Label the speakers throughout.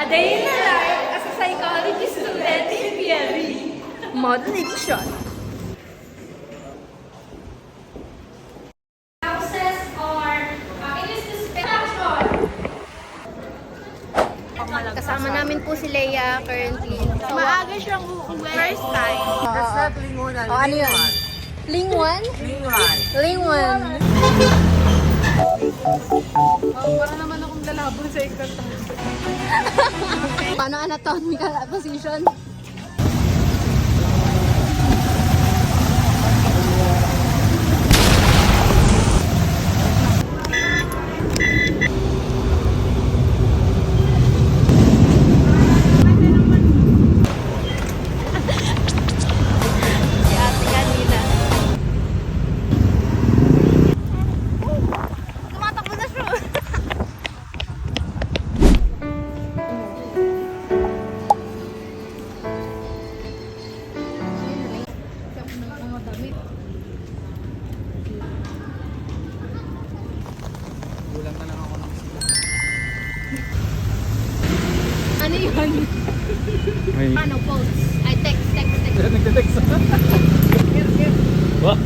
Speaker 1: day in the life as a psychology student in PLE. Modern edition. Houses or it is the special. Kasama namin po si Leia currently. Maaga siyang uuwi. First time.
Speaker 2: That's not lingunan.
Speaker 1: Oh, ano yun? Ling 1? Ling 1.
Speaker 2: Para naman akong lalabon sa ikot.
Speaker 1: Paano anatomical position?
Speaker 2: Kulang na lang ako ng sila.
Speaker 1: Ano yun? Ano, post? Ay, text.
Speaker 2: Nagte-text. What?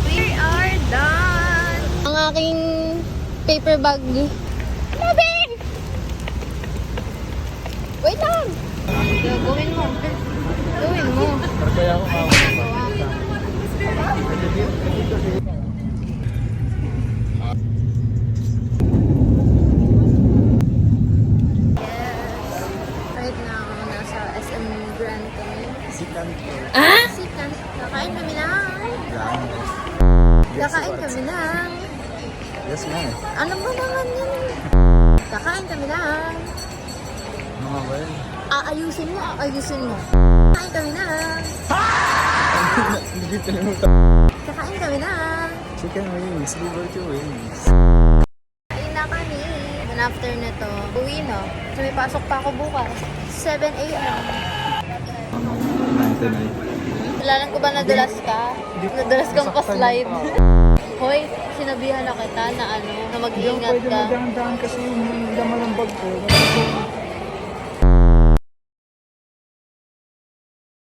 Speaker 1: We are done! Ang aking paper bag. Labing! Wait lang! Gawin mo. Gawin mo.
Speaker 2: Kaya ako
Speaker 1: Right now, nasa SM Grand kami.
Speaker 2: Sikan ko.
Speaker 1: Sikan. Kakain kami na.
Speaker 2: Yan.
Speaker 1: Kakain kami na.
Speaker 2: Yes, nga eh.
Speaker 1: Ano ba naman yun? Kakain kami na.
Speaker 2: Mga ba yun?
Speaker 1: Aayusin mo. Kakain kami na.
Speaker 2: Hindi kalimutan.
Speaker 1: Kakain kami na.
Speaker 2: Chicken wings. Liberty wings.
Speaker 1: Kain na kami. And after nito, uwi na. So may pasok pa ako bukas. 7 a.m.
Speaker 2: 99.
Speaker 1: Kailangan ko ba nadulas ka? Nadulas kang pa-slide. Hoy, sinabihan na kita na na mag-iingat ka.
Speaker 2: Pwede magdahan-dahan kasi yung laman ng bag ko.